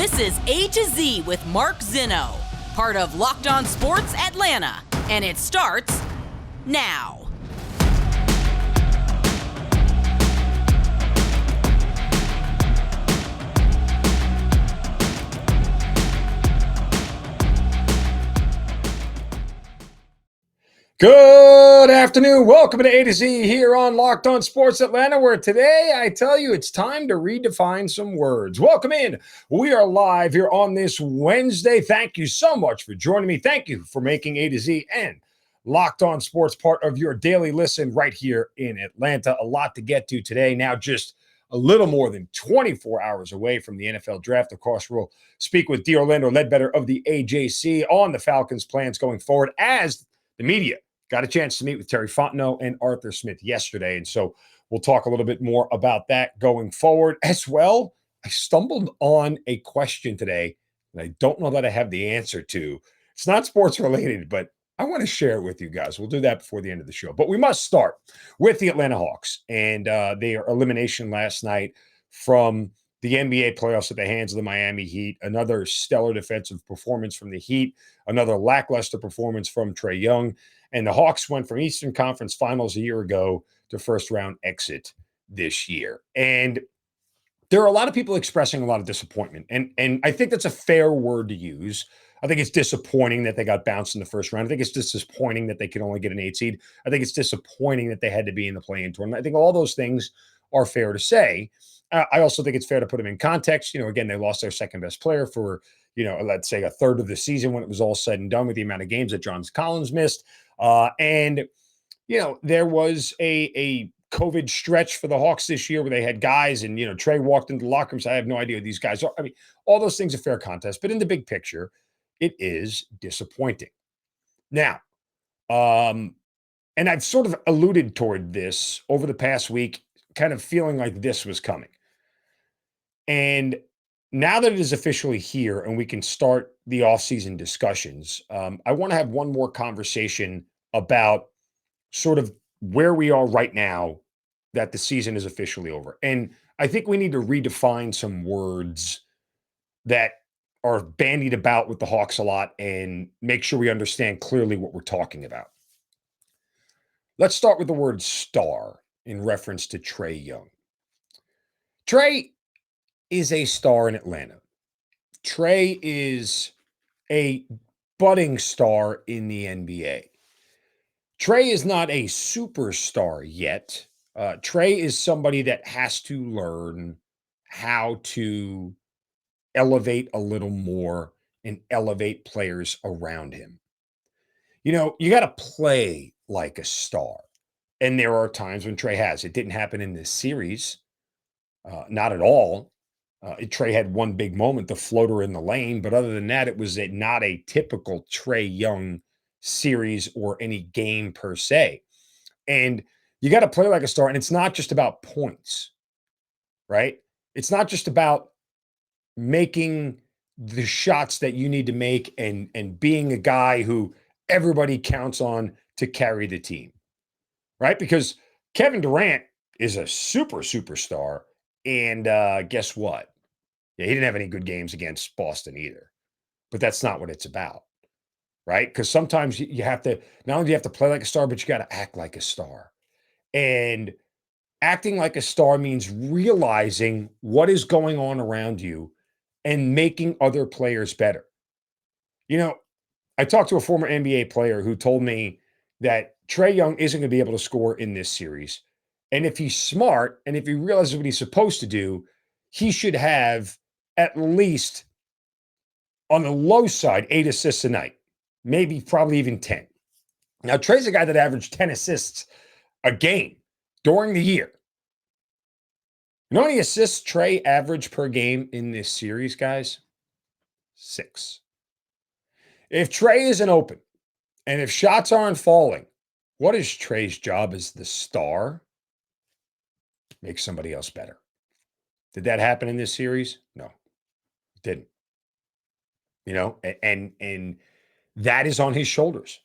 This is A to Z with Mark Zinno, part of Locked On Sports Atlanta, and it starts now. Good afternoon. Welcome to A to Z here on Locked On Sports Atlanta, where today I tell you it's time to redefine some words. Welcome in. We are live here on this Wednesday. Thank you so much for joining me. Thank you for making A to Z and Locked On Sports part of your daily listen right here in Atlanta. A lot to get to today. Now just a little more than 24 hours away from the NFL draft. Of course, we'll speak with Orlando Ledbetter of the AJC on the Falcons' plans going forward as the media got a chance to meet with Terry Fontenot and Arthur Smith yesterday. And so we'll talk a little bit more about that going forward as well. I stumbled on a question today that I don't know that I have the answer to. It's not sports related, but I want to share it with you guys. We'll do that before the end of the show. But we must start with the Atlanta Hawks and their elimination last night from the NBA playoffs at the hands of the Miami Heat. Another stellar defensive performance from the Heat. Another lackluster performance from Trae Young. And the Hawks went from Eastern Conference Finals a year ago to first round exit this year. And there are a lot of people expressing a lot of disappointment. And I think that's a fair word to use. I think it's disappointing that they got bounced in the first round. I think it's disappointing that they could only get an 8 seed. I think it's disappointing that they had to be in the play-in tournament. I think all those things are fair to say. I also think it's fair to put them in context. Again, they lost their second best player for, let's say a third of the season when it was all said and done with the amount of games that John Collins missed. There was a COVID stretch for the Hawks this year where they had guys and, Trae walked into the locker room. So I have no idea who these guys are. I mean, all those things are fair contest, but in the big picture, it is disappointing. Now, and I've sort of alluded toward this over the past week, kind of feeling like this was coming. And now that it is officially here and we can start the offseason discussions, I want to have one more conversation about sort of where we are right now that the season is officially over. And I think we need to redefine some words that are bandied about with the Hawks a lot and make sure we understand clearly what we're talking about. Let's start with the word star in reference to Trae Young. Trae is a star in Atlanta. Trae is a budding star in the NBA. Trae is not a superstar yet. Trae is somebody that has to learn how to elevate a little more and elevate players around him. You got to play like a star. And there are times when Trae has. It didn't happen in this series. Not at all. Trae had one big moment, the floater in the lane. But other than that, it was not a typical Trae Young series or any game per se. And you got to play like a star. And it's not just about points, right? It's not just about making the shots that you need to make and being a guy who everybody counts on to carry the team, right? Because Kevin Durant is a superstar. And guess what? Yeah, he didn't have any good games against Boston either. But that's not what it's about, right? Because sometimes you have to, not only do you have to play like a star, but you got to act like a star. And acting like a star means realizing what is going on around you and making other players better. I talked to a former NBA player who told me that Trae Young isn't going to be able to score in this series. And if he's smart and if he realizes what he's supposed to do, he should have at least on the low side 8 assists a night, maybe probably even 10. Now, Trae's a guy that averaged 10 assists a game during the year. You know how many assists Trae averaged per game in this series, guys? 6. If Trae isn't open and if shots aren't falling, what is Trae's job as the star? Make somebody else better. Did that happen in this series? No, it didn't. And that is on his shoulders.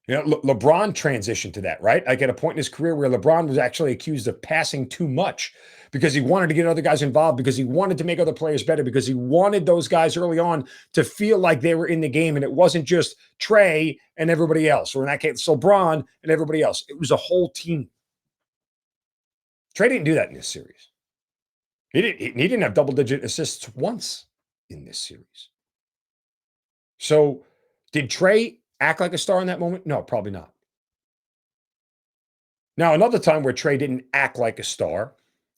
LeBron transitioned to that, right? Like at a point in his career where LeBron was actually accused of passing too much because he wanted to get other guys involved, because he wanted to make other players better, because he wanted those guys early on to feel like they were in the game and it wasn't just Trae and everybody else, or in that case, LeBron and everybody else. It was a whole team. Trae didn't do that in this series. He didn't have double-digit assists once in this series. So did Trae act like a star in that moment? No, probably not. Now, another time where Trae didn't act like a star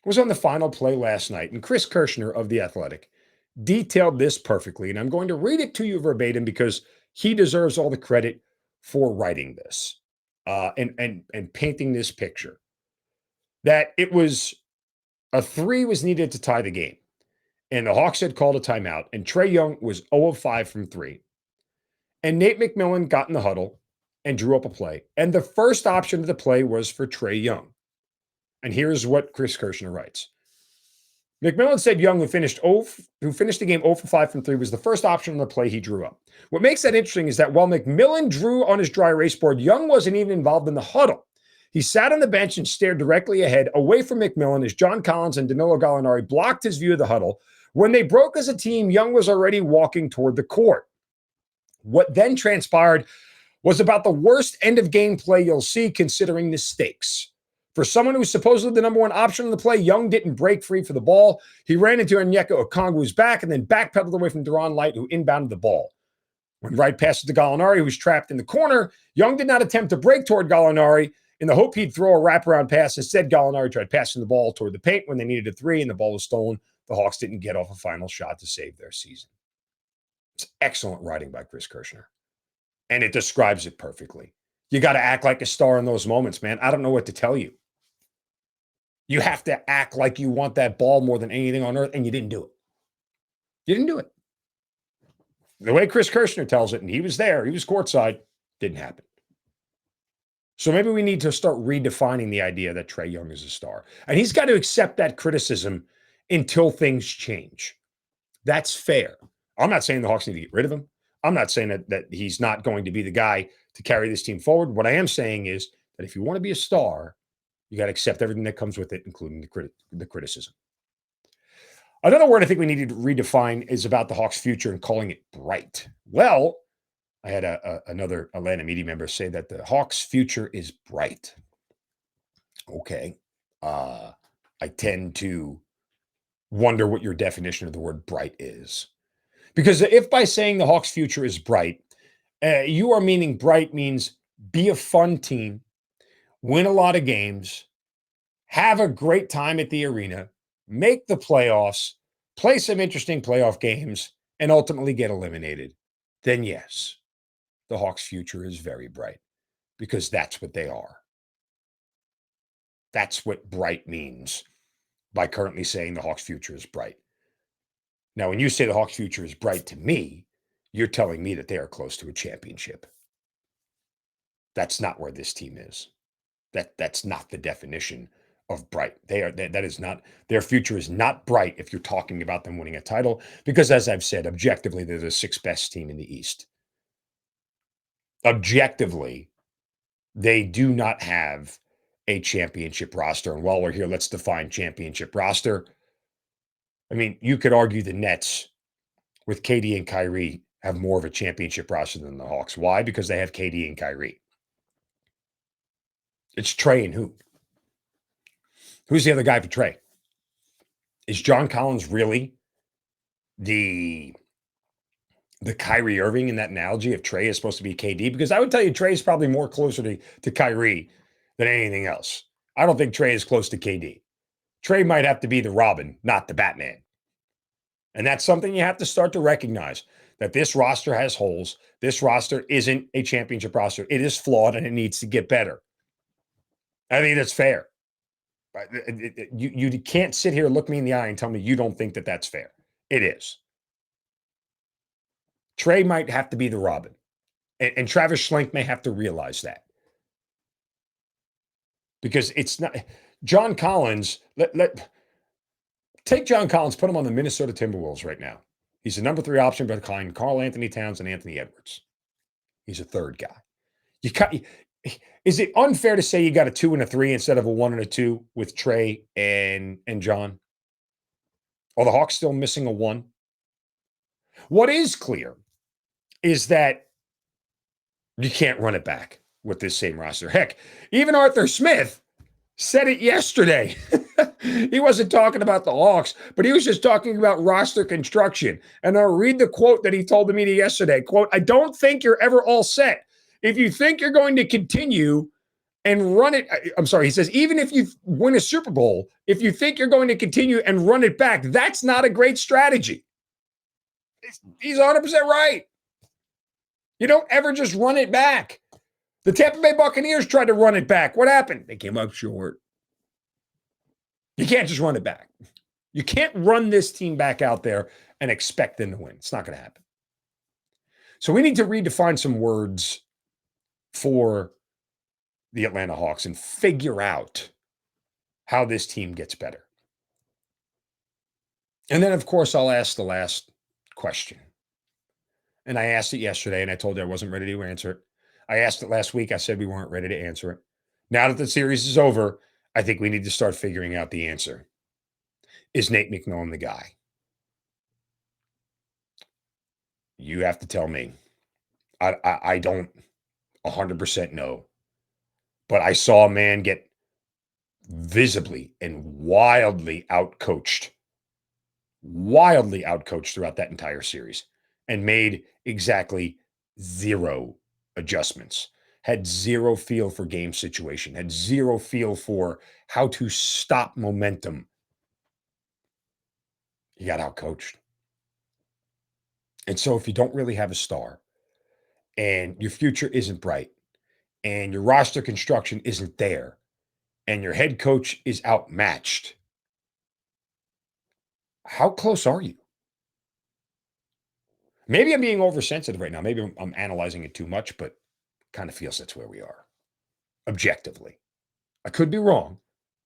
was on the final play last night. And Chris Kirschner of The Athletic detailed this perfectly. And I'm going to read it to you verbatim because he deserves all the credit for writing this and painting this picture. That it was a 3 was needed to tie the game. And the Hawks had called a timeout. And Trae Young was 0 of 5 from 3. And Nate McMillan got in the huddle and drew up a play. And the first option of the play was for Trae Young. And here's what Chris Kirschner writes. McMillan said Young, who finished the game 0 for 5 from 3, was the first option on the play he drew up. What makes that interesting is that while McMillan drew on his dry erase board, Young wasn't even involved in the huddle. He sat on the bench and stared directly ahead, away from McMillan, as John Collins and Danilo Gallinari blocked his view of the huddle. When they broke as a team, Young was already walking toward the court. What then transpired was about the worst end-of-game play you'll see, considering the stakes. For someone who was supposedly the number one option on the play, Young didn't break free for the ball. He ran into Onyeka Okongwu's back and then backpedaled away from Deron Light, who inbounded the ball. When Wright passed it to Gallinari, who was trapped in the corner, Young did not attempt to break toward Gallinari in the hope he'd throw a wraparound pass. Instead, Gallinari tried passing the ball toward the paint when they needed a 3 and the ball was stolen. The Hawks didn't get off a final shot to save their season. It's excellent writing by Chris Kirschner. And it describes it perfectly. You got to act like a star in those moments, man. I don't know what to tell you. You have to act like you want that ball more than anything on earth, and you didn't do it. You didn't do it. The way Chris Kirschner tells it, and he was there, he was courtside, didn't happen. So maybe we need to start redefining the idea that Trae Young is a star. And he's got to accept that criticism until things change. That's fair. I'm not saying the Hawks need to get rid of him. I'm not saying that he's not going to be the guy to carry this team forward. What I am saying is that if you want to be a star, you got to accept everything that comes with it, including the criticism. Another word I think we need to redefine is about the Hawks' future and calling it bright. Well, I had another Atlanta media member say that the Hawks' future is bright. Okay. I tend to wonder what your definition of the word bright is. Because if by saying the Hawks' future is bright, you are meaning bright means be a fun team, win a lot of games, have a great time at the arena, make the playoffs, play some interesting playoff games, and ultimately get eliminated, then yes, the Hawks' future is very bright because that's what they are. That's what bright means by currently saying the Hawks' future is bright. Now, when you say the Hawks' future is bright to me, you're telling me that they are close to a championship. That's not where this team is. That's not the definition of bright. That is not, their future is not bright if you're talking about them winning a title, because as I've said, objectively, they're the sixth best team in the East. Objectively, they do not have a championship roster. And while we're here, let's define championship roster. I mean, you could argue the Nets with KD and Kyrie have more of a championship roster than the Hawks. Why? Because they have KD and Kyrie. It's Trae and who? Who's the other guy for Trae? Is John Collins really the Kyrie Irving in that analogy if Trae is supposed to be KD? Because I would tell you Trae is probably more closer to Kyrie than anything else. I don't think Trae is close to KD. Trae might have to be the Robin, not the Batman. And that's something you have to start to recognize, that this roster has holes. This roster isn't a championship roster. It is flawed and it needs to get better. I think that's fair. You can't sit here and look me in the eye and tell me you don't think that that's fair. It is. Trae might have to be the Robin. And Travis Schlenk may have to realize that. Because it's not John Collins. Take John Collins, put him on the Minnesota Timberwolves right now. He's the number 3 option behind Karl Anthony Towns and Anthony Edwards. He's a third guy. You cut. Is it unfair to say you got a 2 and a 3 instead of a 1 and a 2 with Trae and John? Are the Hawks still missing a 1? What is clear is that you can't run it back with this same roster. Heck, even Arthur Smith said it yesterday. He wasn't talking about the Hawks, but he was just talking about roster construction. And I'll read the quote that he told the media yesterday. Quote, "I don't think you're ever all set. If you think you're going to continue and run it," I'm sorry, he says, even if you win a Super Bowl, if you think you're going to continue and run it back, that's not a great strategy. He's 100% right. You don't ever just run it back. The Tampa Bay Buccaneers tried to run it back. What happened? They came up short. You can't just run it back. You can't run this team back out there and expect them to win. It's not going to happen. So we need to redefine some words for the Atlanta Hawks and figure out how this team gets better. And then, of course, I'll ask the last question. And I asked it yesterday, and I told you I wasn't ready to answer it. I asked it last week. I said we weren't ready to answer it. Now that the series is over, I think we need to start figuring out the answer. Is Nate McMillan the guy? You have to tell me. I don't 100% know. But I saw a man get visibly and wildly outcoached throughout that entire series and made exactly zero adjustments, had zero feel for game situation, had zero feel for how to stop momentum. He got outcoached. And so if you don't really have a star and your future isn't bright and your roster construction isn't there and your head coach is outmatched, how close are you? Maybe I'm being oversensitive right now. Maybe I'm analyzing it too much, but kind of feels that's where we are, objectively. I could be wrong,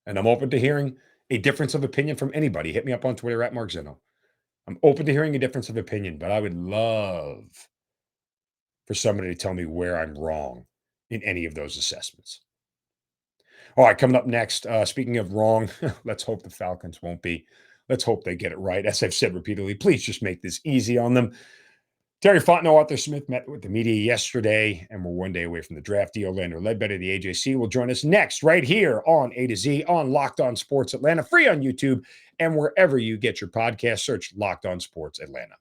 and I'm open to hearing a difference of opinion from anybody. Hit me up on Twitter at Mark Zinno. I'm open to hearing a difference of opinion, but I would love for somebody to tell me where I'm wrong in any of those assessments. All right, coming up next, speaking of wrong, let's hope the Falcons won't be. Let's hope they get it right. As I've said repeatedly, please just make this easy on them. Terry Fontenot, Arthur Smith met with the media yesterday, and we're one day away from the draft. Orlando Ledbetter, the AJC, will join us next right here on A to Z on Locked On Sports Atlanta, free on YouTube, and wherever you get your podcast, search Locked On Sports Atlanta.